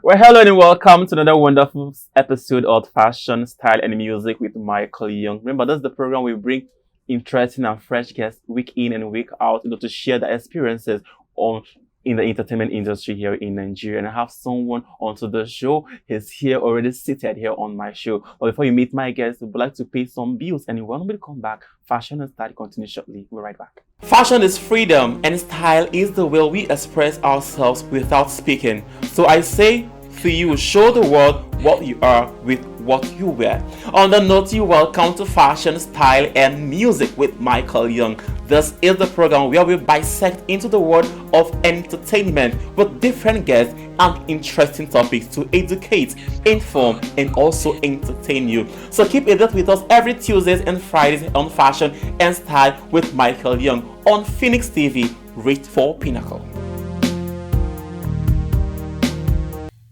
Well, hello and welcome to another wonderful episode of Fashion, Style and Music with Michael Young. Remember, this is the program we bring interesting and fresh guests week in and week out, to share the experiences on in the entertainment industry here in Nigeria. And I have someone onto the show. He's here already seated here on my show. But before you meet my guests, we would like to pay some bills and you want me to come back. Fashion and Style continue shortly. We're right back. Fashion is freedom and style is the way we express ourselves without speaking. So I say to you, show the world what you are with what you wear. On the note, you welcome to Fashion, Style and Music with Michael Young. This is the program where we bisect into the world of entertainment with different guests and interesting topics to educate, inform and also entertain you. So keep it with us every Tuesdays and Fridays on Fashion and Style with Michael Young on Phoenix TV. Reach for Pinnacle.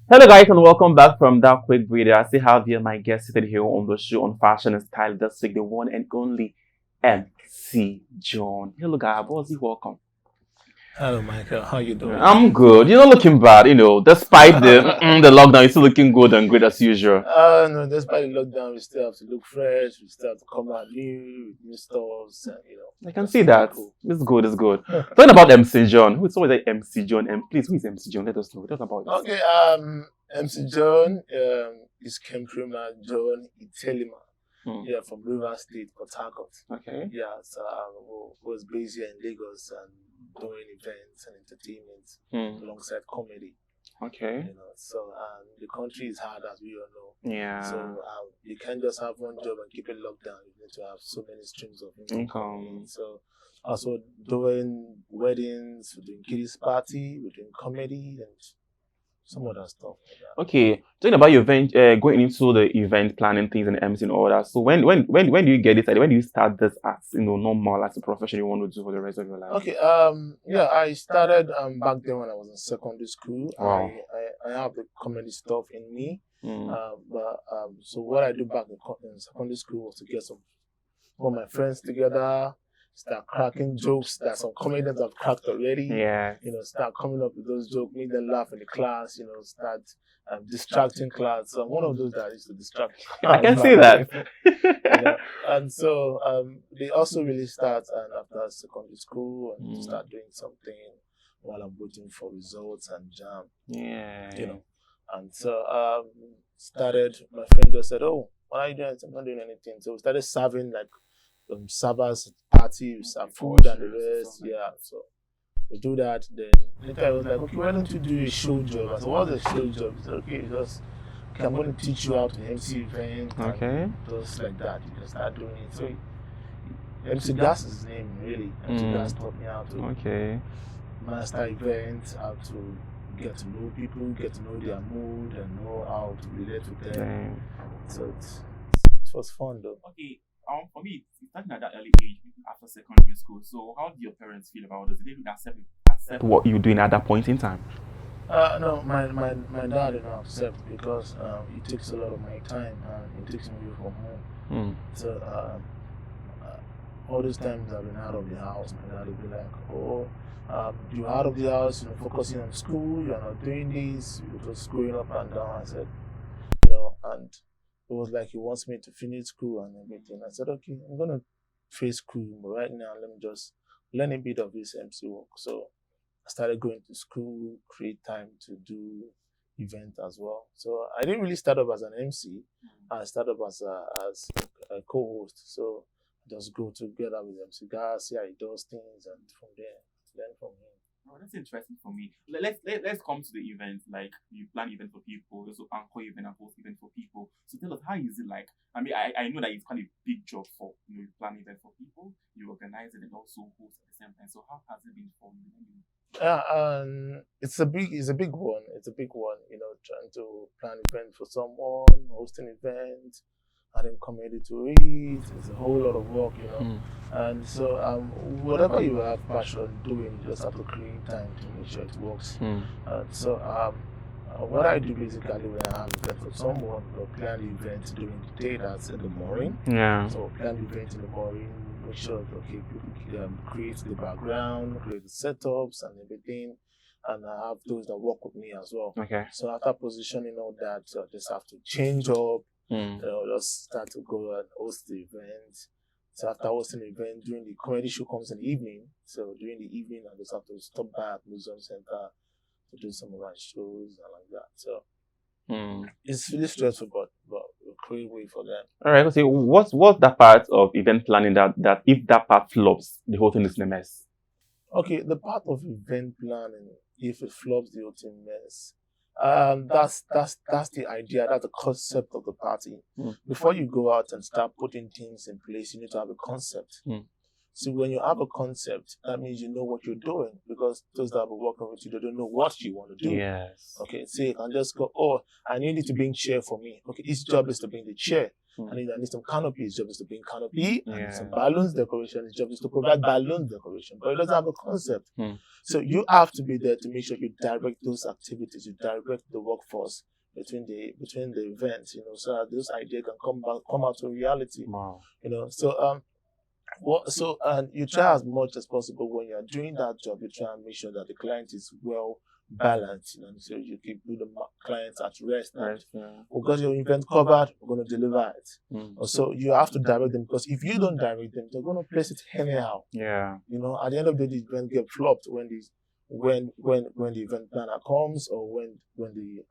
Hello guys and welcome back from that quick breather. I still have here my guest seated here on the show on Fashion and Style this week, the one and only MC John. Hello guys, Bozzy, welcome. Hello, Michael. How you doing? I'm good. You're not looking bad, despite the lockdown, you're still looking good and great as usual. No, despite the lockdown, we still have to look fresh. We still have to come out new stores. I can see that. Cool. It's good, it's good. Talking about MC John. Who's always like MC John? And please, who is MC John? Let us know. Tell us about this. Okay, MC John is Kemprima John ENTER10MENT. Yeah, from River State, Port Harcourt. Okay. Yeah, so was based here in Lagos and doing events and entertainment alongside comedy. Okay. So the country is hard, as we all know. Yeah. So you can't just have one job and keep it locked down. You need to have so many streams of income. So also doing weddings, we're doing kiddies party, we're doing comedy and some other stuff like that. Okay, talking about your event, going into the event planning things and MC and all that. So when do you get it? When do you start this as normal as a profession you want to do for the rest of your life? Okay, yeah, I started back then when I was in secondary school. Wow. I have the comedy stuff in me. So what I do back in secondary school was to get some of my friends together, start cracking jokes that some comedians have cracked already. Yeah. Start coming up with those jokes, make them laugh in the class, start distracting class. So I'm one of those that used to distract class. I can see that. And so they also really start after secondary school and start doing something while I'm waiting for results and jam. Yeah. And so started, my friend just said, "Oh, what are you doing?" I'm not doing anything. So we started serving like servers party, we serve food and the rest. Yeah, so we do that. Then later I was like, "Okay, why don't you do a show job?" I said, "What's a show job?" He said, "Okay, I'm going to teach you how to MC events." Okay. Just like that, you can start doing it. So MC Gas is his name, really. MC Gas taught me how to master events, how to get to know people, get to know their mood, and know how to relate with them. So it was fun though. Okay. For me, it's starting at that early age, after secondary school. So, how do your parents feel about it? Did they accept what you're doing at that point in time? No, my dad did not accept because it takes a lot of my time and it takes me away from home. So, all those times I've been out of the house, my dad would be like, "Oh, you're out of the house, focusing on school, you're not doing this, you're just going up and down." I said, and it was like he wants me to finish school and everything. I said, "Okay, I'm going to face school, but right now let me just learn a bit of this MC work." So I started going to school, create time to do event as well. So I didn't really start up as an MC. I started up as a co-host. So I just go together with MC Gas, see how he does things, and from there, learn from him. Oh, that's interesting for me. Let's come to the event. Like, you plan event for people, also anchor event and host event for people. So tell us, how is it like? I mean, I know that it's kind of a big job for you plan event for people, you organize it and also host at the same time. So how has it been for you? It's a big one. It's a big one. Trying to plan event for someone, hosting event, adding comedy to it. It's a whole lot of work, And so whatever you have passion doing, you just have to create time to make sure it works. So what I do basically when I have an event for someone, I'll plan the event during the day, that's in the morning. Yeah. So plan the event in the morning, make sure that people create the background, create the setups and everything. and I have those that work with me as well. Okay. So after positioning all that, just have to change up, just start to go and host the event. So after hosting the event, during the comedy show comes in the evening. So during the evening, I just have to stop by at Museum Center to do some of my shows and like that. So it's really stressful, but a great way for them. All right. So what's that part of event planning that if that part flops, the whole thing is a mess? Okay, the part of event planning, if it flops, the whole thing mess. That's the idea. That's the concept of the party. Before you go out and start putting things in place, you need to have a concept. So when you have a concept, that means you know what you're doing, because those that are working with you, they don't know what you want to do. Yes. Okay, so you can just go, oh, I need you to bring chair for me. Okay, his job is to bring the chair. I need some canopy. His job is to bring canopy. I need some balloons decoration. His job is to provide balloon decoration. But he doesn't have a concept. So you have to be there to make sure you direct those activities. You direct the workforce between the events. So that those ideas can come out to reality. Wow. And you try as much as possible when you're doing that job. You try and make sure that the client is well balanced, so you keep the clients at rest. Because your event covered, we're going to deliver it. So you have to direct them, because if you don't direct them, they're going to place it anyhow. Yeah. At the end of the day, the event get flopped when the event planner comes, or when the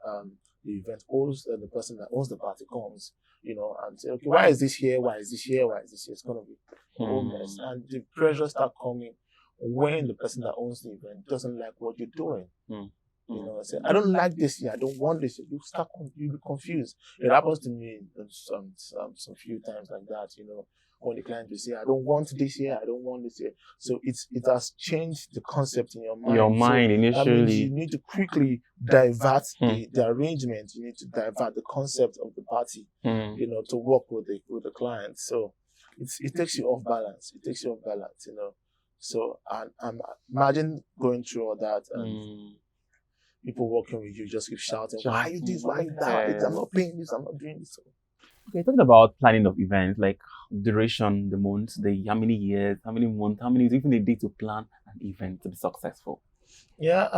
event host, the person that owns the party comes, and say, okay, why is this here? Why is this here? Why is this here? It's going to be a whole mess. And the pressure start coming when the person that owns the event doesn't like what you're doing. Say, I don't like this here. I don't want this here. You be confused. It happens to me some few times like that, when the client will say, I don't want this here, I don't want this here. So it has changed the concept in your mind. Initially. That means you need to quickly divert the arrangement. You need to divert the concept of the party, to work with the client. So it takes you off balance. So and imagine going through all that and people working with you just keep shouting, why are you this? Why are you that? I'm not paying this, I'm not doing this. Okay, talking about planning of events, like duration, the months, how many years, how many months, how many, even a day to plan an event to be successful? Yeah,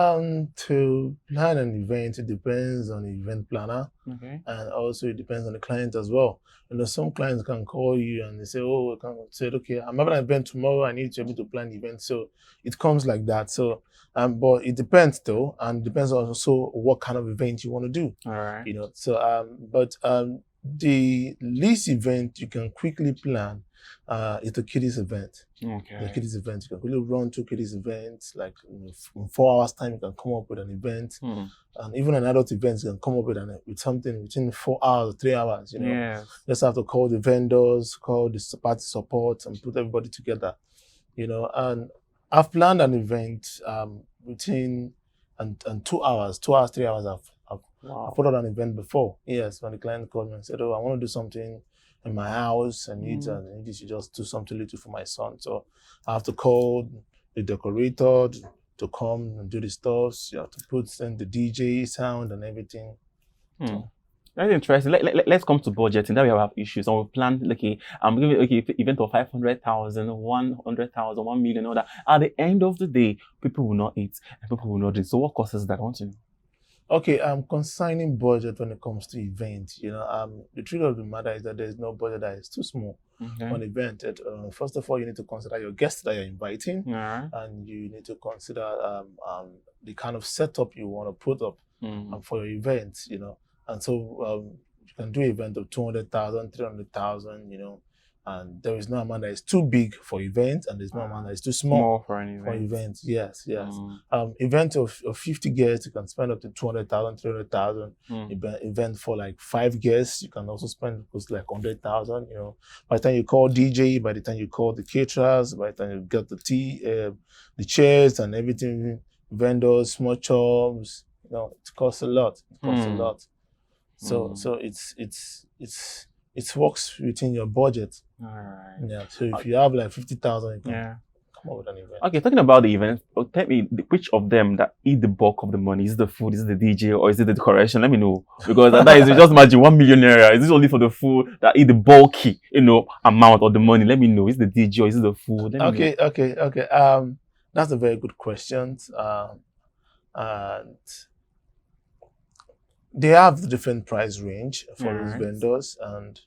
to plan an event, it depends on the event planner. Okay. And also it depends on the client as well. Some clients can call you and they say, okay, I'm having an event tomorrow, I need to be able to plan the event. So it comes like that. So, but it depends though, and depends also what kind of event you want to do. All right. The least event you can quickly plan is the kiddies event. Okay. The kiddies event, you can really run 2 kiddies events, like in 4 hours time you can come up with an event. And even an adult event, you can come up with something within 4 hours, 3 hours, Just have to call the vendors, call the party support, and put everybody together, And I've planned an event within and 2 hours, 3 hours I put out an event before. Yes, when the client called me and said, I want to do something in my house. I need you to just do something little for my son. So I have to call the decorator to come and do the stuff. You have to send the DJ sound and everything. That's interesting. Let's come to budgeting. That we have issues. And we plan, I'm giving event of 500,000, 100,000, 1 million, all that. At the end of the day, people will not eat and people will not drink. So what causes that? I want to know. Okay, consigning budget when it comes to events, the truth of the matter is that there's no budget that is too small for an event. First of all, you need to consider your guests that you're inviting, and you need to consider the kind of setup you want to put up for your event, And so you can do an event of 200,000, 300,000, and there is no amount that is too big for events, and there's no amount that is too small for an event. For events. Yes. Event of 50 guests, you can spend up to 200,000, 300,000. Event for like 5 guests, you can also spend close to like 100,000. By the time you call DJ, by the time you call the caterers, by the time you get the chairs and everything, vendors, small chops, it costs a lot. So it works within your budget. All right. Yeah. So if you have like 50,000, you can come up with an event. Okay, talking about the event, tell me which of them that eat the bulk of the money. Is it the food? Is it the DJ? Or is it the decoration? Let me know, because that is just imagine 1 million naira. Is this only for the food that eat the bulky, amount of the money? Let me know. Is it the DJ or is it the food? Okay. That's a very good question. and they have the different price range for these vendors, and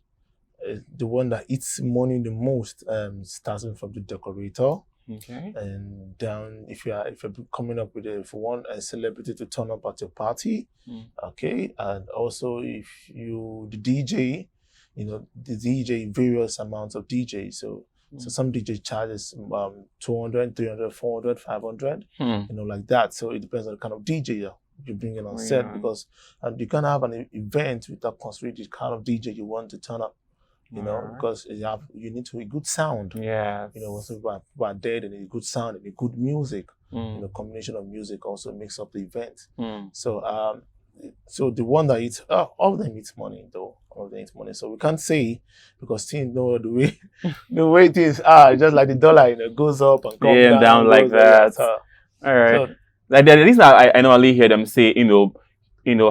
the one that eats money the most, starting from the decorator. Okay. And down, if you're coming up with if you want a celebrity to turn up at your party, okay, and also if the DJ, the DJ, various amounts of DJ. So some DJ charges 200, 300, 400, 500, like that. So it depends on the kind of DJ you're bringing on set, because you can't have an event without considering the kind of DJ you want to turn up. Because you need to a good sound. Yeah. Once people are dead, and a good sound and a good music. Combination of music also makes up the event. So so the one that eats, all of them eats money though. All of them eats money. So we can't say, because things know the way things are, just like the dollar, goes up and comes down like that. So, all right. So, like the reason I normally hear them say,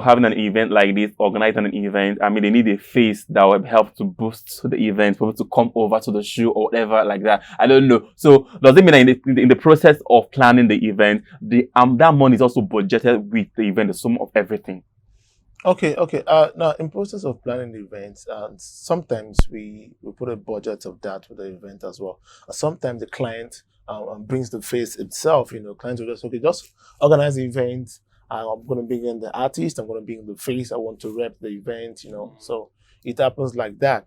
having an event like this, organizing an event, I mean, they need a face that will help to boost the event, for people to come over to the show or whatever like that. I don't know. So does it mean that in the process of planning the event, that money is also budgeted with the event, the sum of everything? Okay. Now, in process of planning the events, sometimes we put a budget of that for the event as well. Sometimes the client brings the face itself. Clients will just organize the event. I'm going to bring in the artist. I'm going to bring in the face. I want to rep the event. So it happens like that.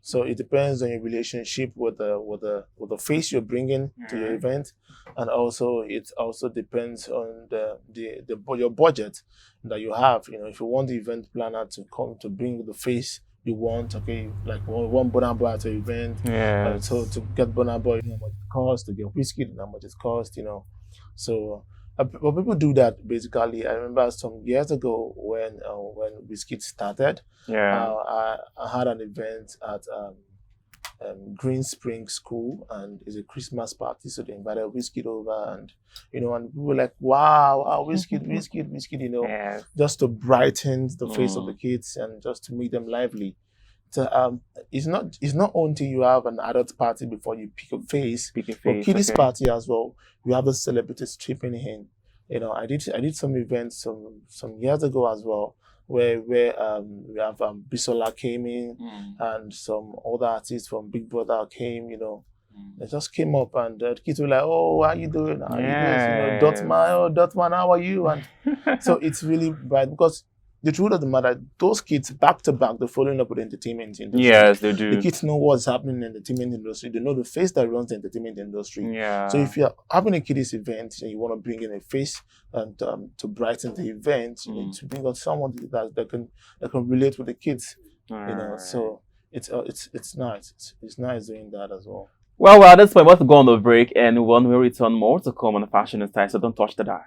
So it depends on your relationship with the face you're bringing to your event, and also it also depends on your budget that you have. If you want the event planner to come to bring the face you want, okay, like one Burna Boy at your event, so to get Burna Boy, how much it costs, to get whiskey, how much it costs, so. But people do that basically. I remember some years ago when Whiskey started. I had an event at Green Spring School, and it's a Christmas party, so they invited Whiskey over, and and we were like, wow, Whiskey, just to brighten the face of the kids and just to make them lively. So it's not until you have an adult party before you pick a face. For kiddies party as well, you have the celebrities chipping in. I did some events some years ago as well, where we have Bisola came in, and some other artists from Big Brother came. They just came up, and the kids were like, "Oh, how you doing? How you doing? Dotman, how are you?" And so it's really bright, because the truth of the matter, those kids back to back, they're following up with the entertainment industry. Yes, they do. The kids know what's happening in the entertainment industry. They know the face that runs the entertainment industry. Yeah. So if you're having a kiddies event and you want to bring in a face and to brighten the event, you need to bring out someone that can relate with the kids. So it's nice. It's nice doing that as well. Well, at this point, we're about to go on the break, and when we return, more to come on Fashion and Style, so don't touch the dial.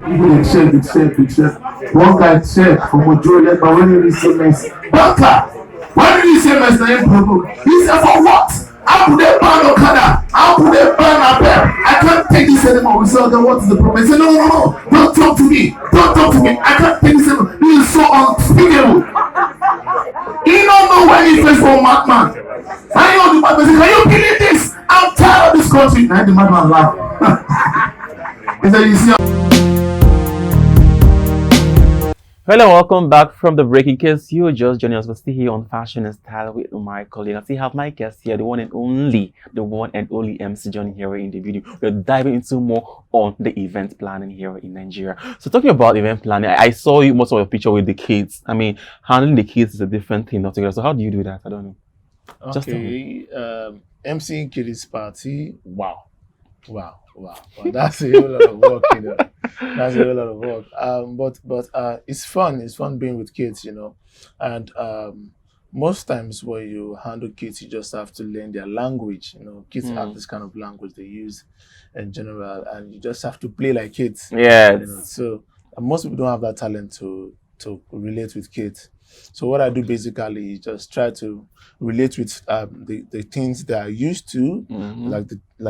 People check. One guy check from Ojo, but when he say mess, Doctor, when he say mess, he said, for what? How could they ban Okada? How could they ban Abel? I can't take this anymore. We said, then what is the problem? He said, no, don't talk to me. I can't take this anymore. This is so unspeakable. He don't know when he face for madman. I know the madman says, can you believe this? I'm tired of this country. And the madman laughed. He said, you see. Hello, welcome back from the break. In case you're just joining us, we're still here on Fashion and Style with my colleague. I still have my guest here, the one and only MC Johnny here in the video. We're diving into more on the event planning here in Nigeria. So talking about event planning, I saw you most of your picture with the kids. I mean, handling the kids is a different thing altogether. So how do you do that? I don't know. Okay, MCing kiddies party. Wow. That's a whole lot of work, That's a whole lot of work. But it's fun. It's fun being with kids, And most times when you handle kids, you just have to learn their language. Kids have this kind of language they use in general, and you just have to play like kids. Yeah. So most people don't have that talent to relate with kids. So what I do basically is just try to relate with the things they are used to, like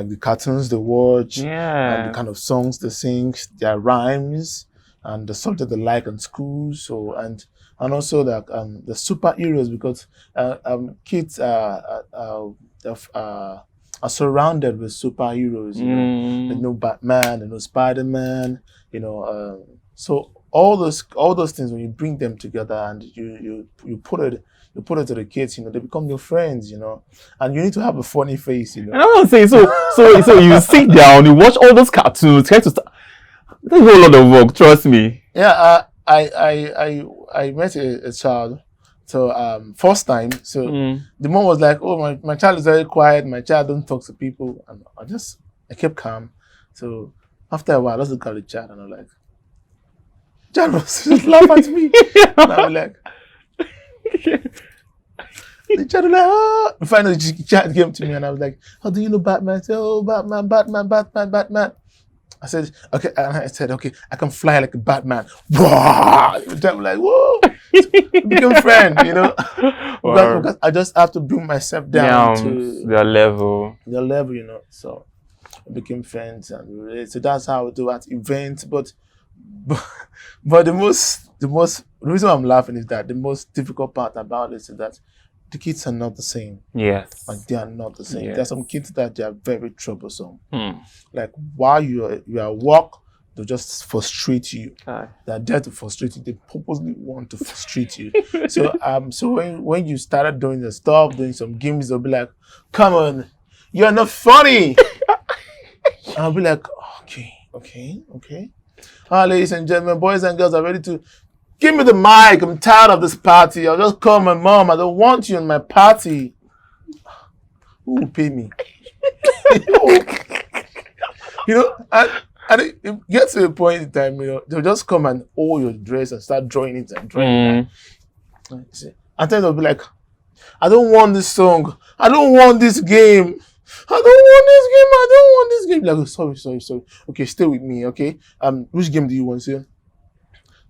the cartoons they watch, and the kind of songs they sing, their rhymes, and the subject they like in school. So and also the superheroes, because kids are surrounded with superheroes. They know Batman, they know Spider-Man, So all those things, when you bring them together and you put it to the kids, they become your friends, and you need to have a funny face, And I'm not saying so you sit down, you watch all those cartoons, try to start. That's a whole lot of work, trust me. Yeah, I met a child. So first time, so the mom was like, "Oh, my child is very quiet. My child don't talk to people," and I kept calm. So after a while, I just look at the child and I'm like, child was just laugh at me. And I'm like, the child was like, oh. Finally, the child came to me and I was like, "How do you know Batman?" I said, "Oh, Batman." I said, "Okay," and I said, "Okay, I can fly like a Batman." Wow! The child was like, "Whoa!" So we became friends, because I just have to bring myself down to their level. So we became friends and we related. So that's how we do at events. But the reason I'm laughing is that the most difficult part about it is that the kids are not the same. Yes. Like they are not the same. Yes. There are some kids that they are very troublesome. Like while you are at work, they'll just frustrate you. They're there to frustrate you. They purposely want to frustrate you. So when you started doing the stuff, doing some games, they'll be like, "Come on, you're not funny." And I'll be like, okay. Ladies and gentlemen, boys and girls are ready to give me the mic. I'm tired of this party. I'll just call my mom. I don't want you in my party. Who will pay me? And it gets to a point in time, they'll just come and hold your dress and start drawing it and drawing it. And then they'll be like, "I don't want this song. I don't want this game. I don't want this game. Like, "Oh, sorry. Okay, stay with me, okay? Which game do you want to?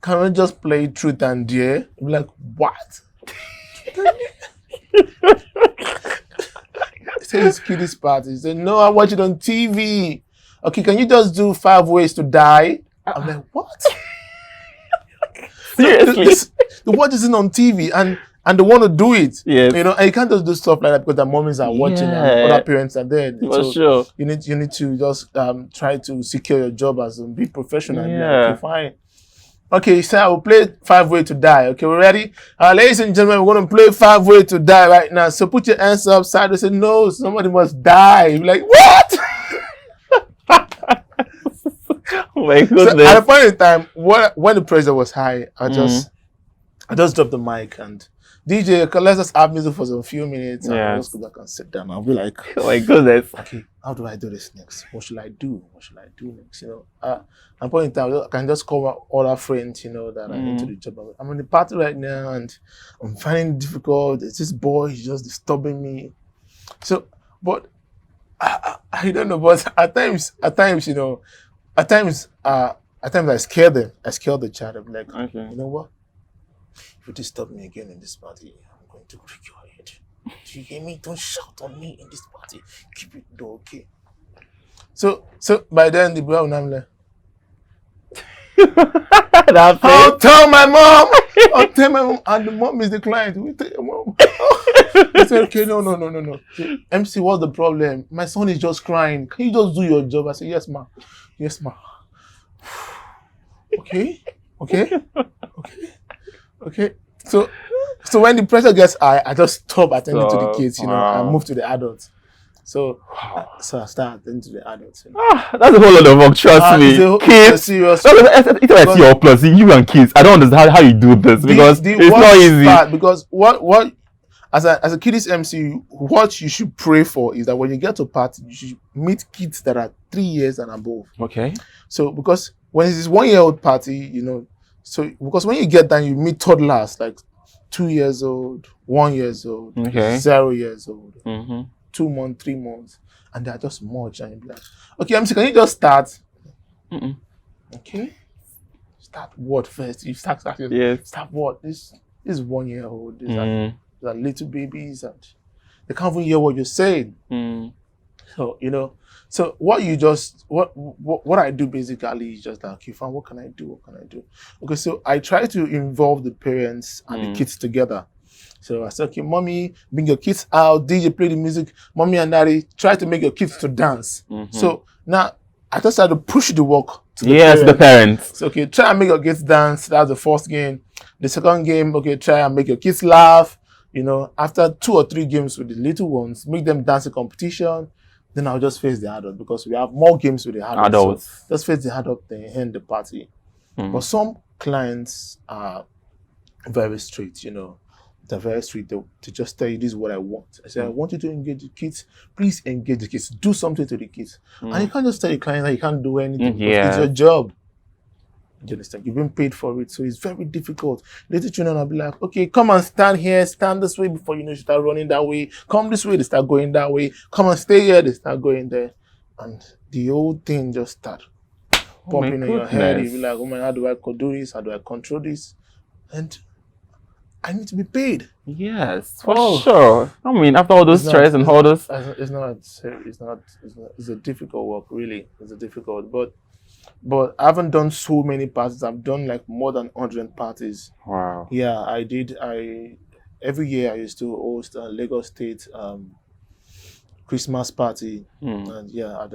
Can we just play Truth and Dare?" I'll be like, "What?" Say it's kiddies party. Say, "No, I watch it on TV." "Okay, can you just do 5 ways to die?" I'm like, "What?" Seriously? The watch isn't on TV and they want to do it. Yes. And you can't just do stuff like that because the mommies are watching and other parents are there. For sure. You need to just try to secure your job as a be professional. Yeah. Okay, fine. Okay, so I will play 5 ways to die. Okay, we ready? Ladies and gentlemen, we're going to play 5 ways to die right now. So put your hands up side and say, "No, somebody must die." You're like, "What?" Oh my goodness. So at a point in time, when the pressure was high, I just dropped the mic and DJ, let's just have music for some few minutes and I'll just go back and sit down. I'll be like, "Oh my goodness. Okay, how do I do this next? What should I do? Next? At a point in time, I can just call my other friends, that are into the job. I'm in the party right now and I'm finding it difficult. It's this boy, he's just disturbing me. So, but I don't know, but at times, I scare them. I scare the child. I'm like, Okay. "You know what? If you disturb me again in this party, I'm going to break your head. Do you hear me? Don't shout on me in this party. Keep it though, okay?" So by then the boy and I'm like, I'll tell my mom. And the mom is the client. We tell your mom. I said, "Okay, no. MC, what's the problem? My son is just crying. Can you just do your job?" I said, "Yes, ma. Okay. So when the pressure gets high, I just stop attending to the kids, and move to the adults. So I start attending to the adults. That's a whole lot of work, trust me. Kids, serious. It's your plus. You and kids. I don't understand how you do this because it's not easy. Because what as a kiddies MC, what you should pray for is that when you get to a party, you should meet kids that are 3 years and above. Okay. So because when it's this 1-year-old party, because when you get down, you meet toddlers like 2 years old, 1 year old, 0 years old, 2 months, 3 months, and they're just much. And you're like, "Okay, MC, can you just start?" Okay. Start what first? You start. Yes. Start what? This is 1 year old. These are little babies, and they can't even hear what you're saying. So So what I do basically is just like, "Okay, fine, what can I do? Okay, so I try to involve the parents and the kids together. So I said, "Okay, mommy, bring your kids out, DJ play the music, mommy and daddy, try to make your kids to dance." So now I just had to push the work to the Yes, the parents. So, okay, try and make your kids dance. That's the first game. The second game, okay, try and make your kids laugh. You know, after 2 or 3 games with the little ones, make them dance in competition. Then I'll just face the adult because we have more games with the adults. So just face the adult, then end the party. But some clients are very strict, you know. They're very strict. They just tell you, this is what I want. I say, I want you to engage the kids. Please engage the kids. Do something to the kids. And you can't just tell the client that you can't do anything because it's your job. You understand? You've been paid for it, so it's very difficult. Little children will be like, okay, come and stand here, stand this way before you start running that way. Come this way, they start going that way. Come and stay here, they start going there. And the whole thing just start popping in your head. You be like, oh man, how do I do this? How do I control this? And I need to be paid. Yes, for sure. I mean, after all those stress and all those, it's a difficult work, really. It's a difficult, but I haven't done so many parties. I've done like more than 100 parties. Wow. Yeah, I did. Every year I used to host a Lagos State Christmas party, and yeah, at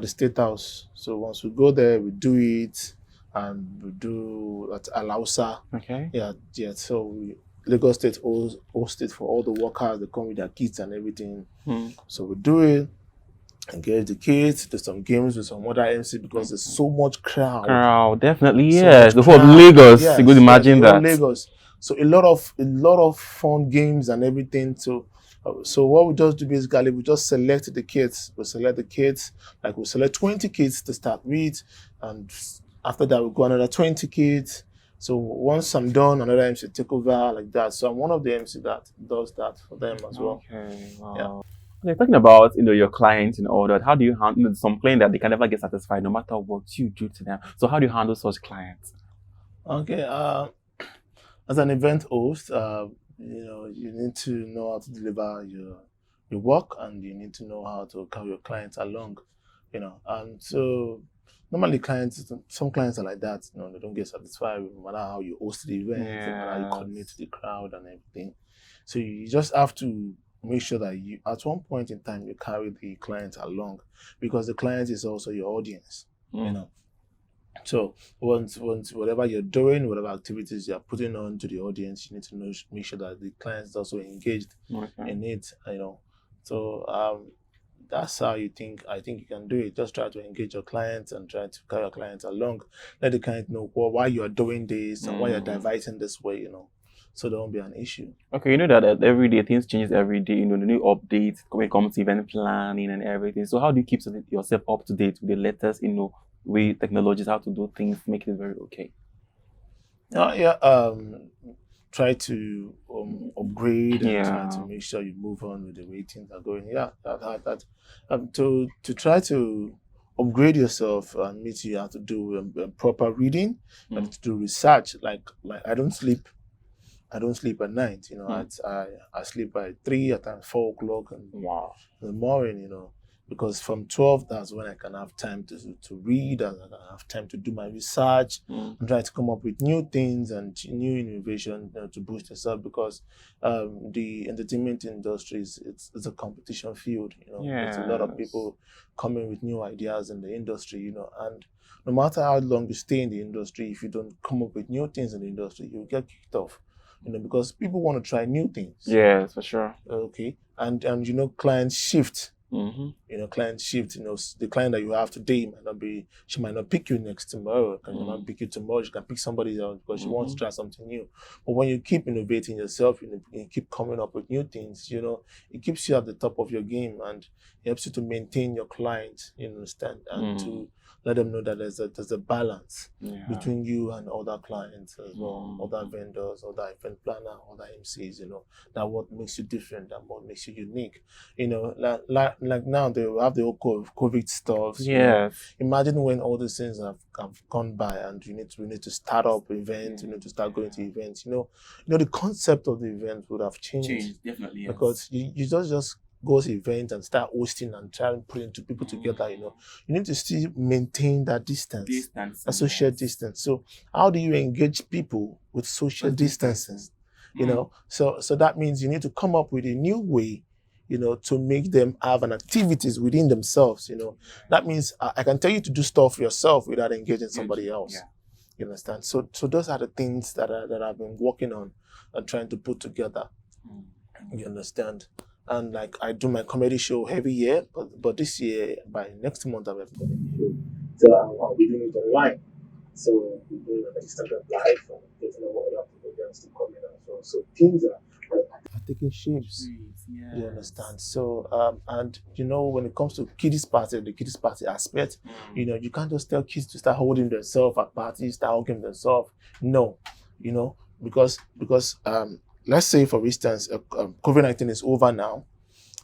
the State House. So once we go there, we do it, and we do at Alausa. Okay. Yeah. So Lagos State host it for all the workers. They come with their kids and everything. So we do it. Engage the kids, do some games with some other MC because there's so much crowd. Definitely, yes. The whole Lagos, you could imagine that. Lagos. So a lot of fun games and everything. So what we just do basically, we just select the kids. We select the kids, like we select 20 kids to start with, and after that we go another 20 kids. So once I'm done, another MC take over like that. So I'm one of the MC that does that for them as well. Okay. Wow. Yeah. Okay, talking about your clients and all that, how do you handle some clients that they can never get satisfied no matter what you do to them? So how do you handle such clients? Okay, as an event host, you need to know how to deliver your work, and you need to know how to carry your clients along. And so normally some clients are like that. They don't get satisfied no matter how you host the event, no matter how you coordinate the crowd and everything. So you just have to make sure that you, at one point in time, you carry the client along, because the client is also your audience. So once whatever you're doing, whatever activities you're putting on to the audience, you need to make sure that the client is also engaged in it. So that's how I think you can do it. Just try to engage your clients and try to carry your clients along. Let the client know why you are doing this and why you're diverting this way. So there won't be an issue. Okay, that every day things change every day. The new updates when it comes to event planning and everything. So how do you keep yourself up to date with the latest, way technologies, how to do things, make it very okay? Try to upgrade and try to make sure you move on with the way things are going. To try to upgrade yourself, means you have to do proper reading, you have to do research. Like I don't sleep at night. I sleep by 3 at times 4 o'clock in the morning. Because from 12, that's when I can have time to read, and I can have time to do my research and try to come up with new things and new innovation to boost yourself. Because the entertainment industry it's a competition field. There's a lot of people coming with new ideas in the industry. And no matter how long you stay in the industry, if you don't come up with new things in the industry, you'll get kicked off. Because people want to try new things. Yes, for sure. Okay, and clients shift. Clients shift. The client that you have today she might not pick you next tomorrow. She might pick you tomorrow. She can pick somebody else because she wants to try something new. But when you keep innovating yourself, you keep coming up with new things. It keeps you at the top of your game and helps you to maintain your clients. You understand, and to let them know that there's a balance between you and other clients as well, other vendors, other event planner, other MCs. That what makes you different, that what makes you unique. Like now they have the whole COVID stuff. Yes. Imagine when all these things have gone by and we need to start up events, to start going to events. The concept of the event would have changed. Definitely, yes. Because you just go to events and start hosting and try and putting two people together. You need to still maintain that distance, a social distance. So how do you engage people with social distances? So that means you need to come up with a new way to make them have an activities within themselves. That means I can tell you to do stuff yourself without engaging somebody else. Yeah. You understand? So those are the things that I've been working on and trying to put together. You understand? And like I do my comedy show every year, but this year, by next month, I'm having a comedy show. So I'll be doing it online. So we're doing an Instagram live and getting a lot of programs to come in as well. So things are taking shapes. Yes. You understand? So and when it comes to kiddies party, the kiddies party aspect, you can't just tell kids to start holding themselves at parties, start hugging themselves. No, because let's say for instance, COVID-19 is over now,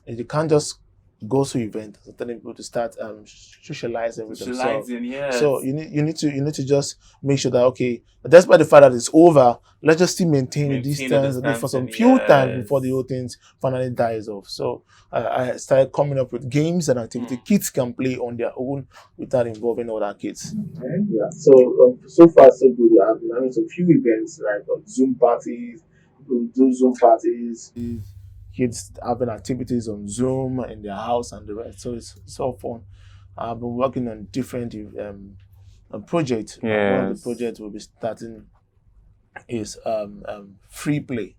and you can't just go to event telling people to start socializing with themselves. Yes. So you need to just make sure that, okay, despite the fact that it's over, let's just still maintain the distance for some few times before the whole thing finally dies off. So I started coming up with games and activities kids can play on their own without involving other kids. Yeah. So far so good. I've been having some few events like Zoom parties. We do Zoom parties. Kids having activities on Zoom in their house and the rest. So it's all fun. I've been working on different projects. Yes. One of the projects we'll be starting is free play.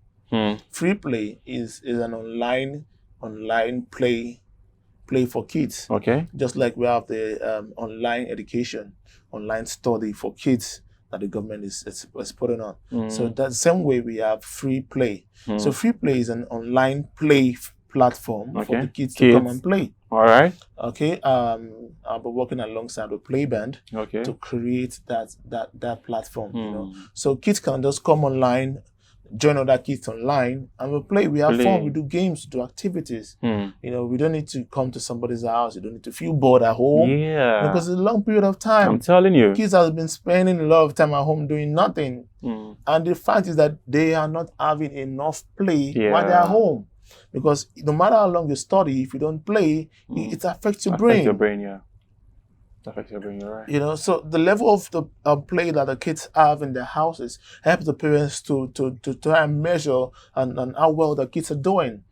Free play is an online play for kids. Okay. Just like we have the online education, online study for kids that the government is putting on. So that same way we have free play. So free play is an online play platform for the kids to come and play. All right. Okay. I'll be working alongside the play band to create that platform. So kids can just come online, join other kids online, and we play. We have fun. We do games, do activities. We don't need to come to somebody's house. You don't need to feel bored at home. Yeah. Because it's a long period of time. I'm telling you. Kids have been spending a lot of time at home doing nothing. And the fact is that they are not having enough play while they're at home. Because no matter how long you study, if you don't play, it affects your brain. Affects your brain, yeah. Affects your brain, you're right. So the level of the play that the kids have in their houses helps the parents to try and measure and how well the kids are doing.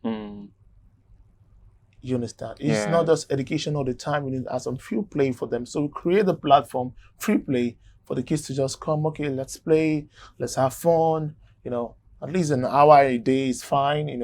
You understand? It's not just education all the time. We need to have some free play for them. So we create a platform, free play, for the kids to just come, okay, let's play, let's have fun, at least an hour a day is fine,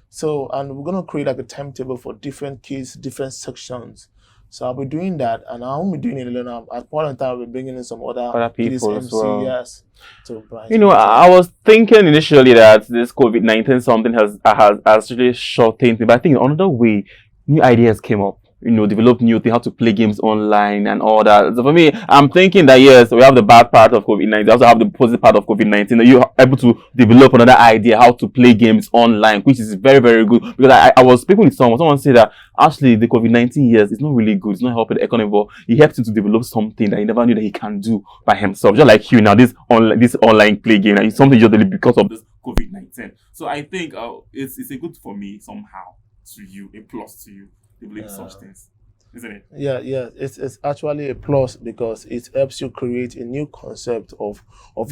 So, and we're going to create like a timetable for different kids, different sections. So I'll be doing that, and I won't be doing it alone. At one time, I'll be bringing in some other people as well. Yes. I was thinking initially that this COVID-19 something has actually shortened it, but I think another way, new ideas came up. Develop new things, how to play games online and all that. So for me, I'm thinking that yes, we have the bad part of COVID-19, we also have the positive part of COVID-19. You're able to develop another idea how to play games online, which is very, very good. Because I was speaking with someone said that actually the COVID-19 years is not really good, it's not helping the economy, but it helped him to develop something that he never knew that he can do by himself. Just like you now, this online play game, it's something just because of this COVID-19. So I think it's a good for me somehow, to you, a plus to you. Develop such things, isn't it? Yeah. It's actually a plus because it helps you create a new concept of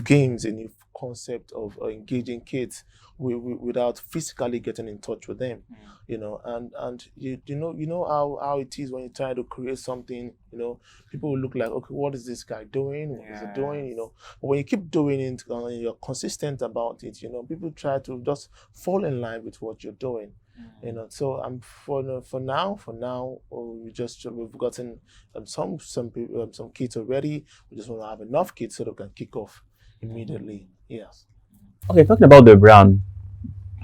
games, a new concept of engaging kids without physically getting in touch with them. And you know how it is when you try to create something. People will look like, okay, what is this guy doing? What is he doing? But when you keep doing it and you're consistent about it, people try to just fall in line with what you're doing. So for now, we've gotten some kids already. We just want to have enough kids so they can kick off immediately. Yes. Okay, talking about the brand,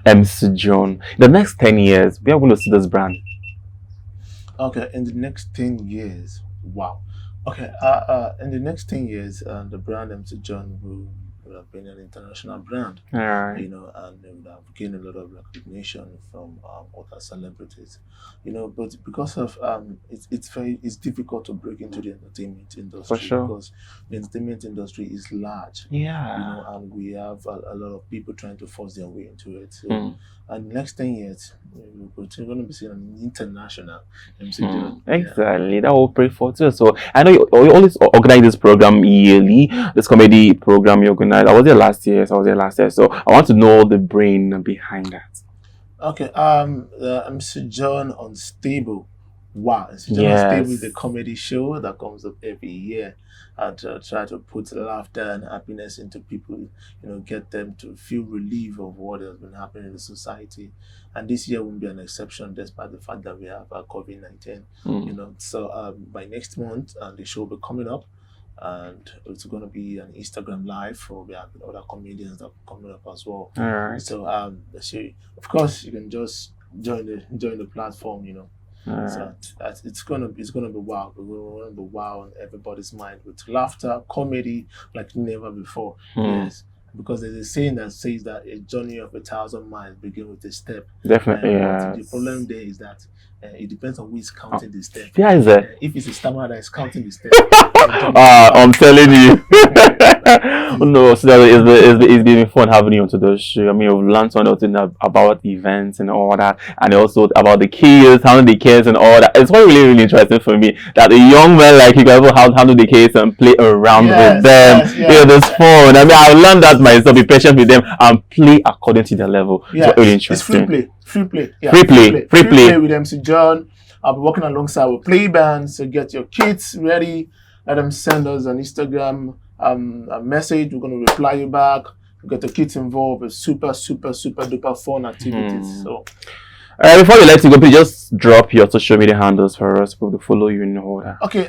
MC John. The next 10 years, we are going to see this brand. Okay, in the next 10 years, wow. Okay, in the next 10 years, the brand MC John will have been an international brand. All right. And they would have gained a lot of recognition from other celebrities. But because of it's difficult to break into the entertainment industry. For sure. Because the entertainment industry is large. Yeah. And we have a lot of people trying to force their way into it. So, and the next 10 years, we're going to be seeing an international MC John. Exactly. That will pray for too. So I know you always organize this program yearly, this comedy program you organize. I was there last year. So I want to know the brain behind that. Okay, MC John Unstable. Wow, MC John Unstable is a Yes. comedy show that comes up every year and try to put laughter and happiness into people, get them to feel relief of what has been happening in the society. And this year won't be an exception, despite the fact that we have COVID-19. So by next month, the show will be coming up, and it's going to be an Instagram live. Or we have other comedians that are coming up as well. All right. So of course you can just join the platform, All right. So it's gonna be wow. We're gonna be wow on everybody's mind with laughter, comedy like never before. Yes. Because there's a saying that says that a journey of 1,000 miles begins with a step. Definitely. But the Yes. problem there is that it depends on who is counting the step. Yeah, is it? If it's a stammerer that is counting the step, I'm telling you. No, so that it's been fun having you onto the show. I mean, we've learned something about events and all that, and also about the kids, handling the kids and all that. It's really, really interesting for me that a young man like you can handle the kids and play around with them. It's fun. I mean, I learned that myself. Be patient with them and play according to their level. Yeah, so really it's interesting. free play. Yeah, free play with MC John. I'll be working alongside with play bands. So get your kids ready. Let them send us an Instagram a message. We're going to reply you back. Get the kids involved. It's super duper fun activities. So before you let you go, please just drop your social media handles for us, people to follow you in order. Okay,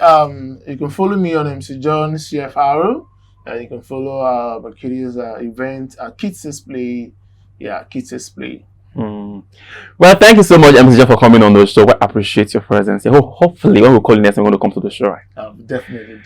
you can follow me on MC John CFRO. You can follow my kids' event, Kids Display. Yeah, Kids Display. Well, thank you so much, MCJ, for coming on the show. I appreciate your presence. Hopefully, when we call you next, I'm going to come to the show, right? I'll definitely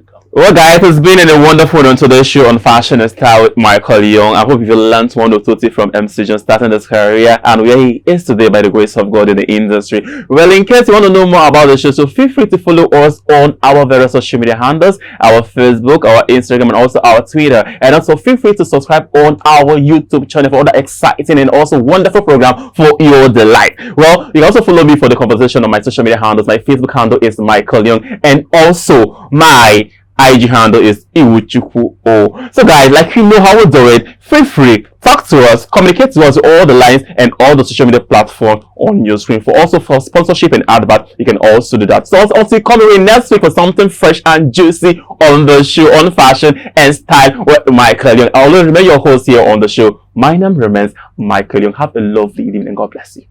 come. Well, guys, it's been a wonderful run to the show on Fashion and Style with Michael Young. I hope you learned one or two things from MCJ starting his career and where he is today by the grace of God in the industry. Well, in case you want to know more about the show, so feel free to follow us on our various social media handles, our Facebook, our Instagram, and also our Twitter. And also feel free to subscribe on our YouTube channel for other exciting and also wonderful program for your delight. Well, you can also follow me for the conversation on my social media handles. My Facebook handle is Michael Young, and also my IG handle is Iwuchukwu. So guys, like you know how we do it, feel free, talk to us, communicate to us all the lines and all the social media platforms on your screen. For sponsorship and advert, you can also do that. So also coming in next week for something fresh and juicy on the show on Fashion and Style with Michael Young. I'll remain your host here on the show. My name remains Michael Young. Have a lovely evening and God bless you.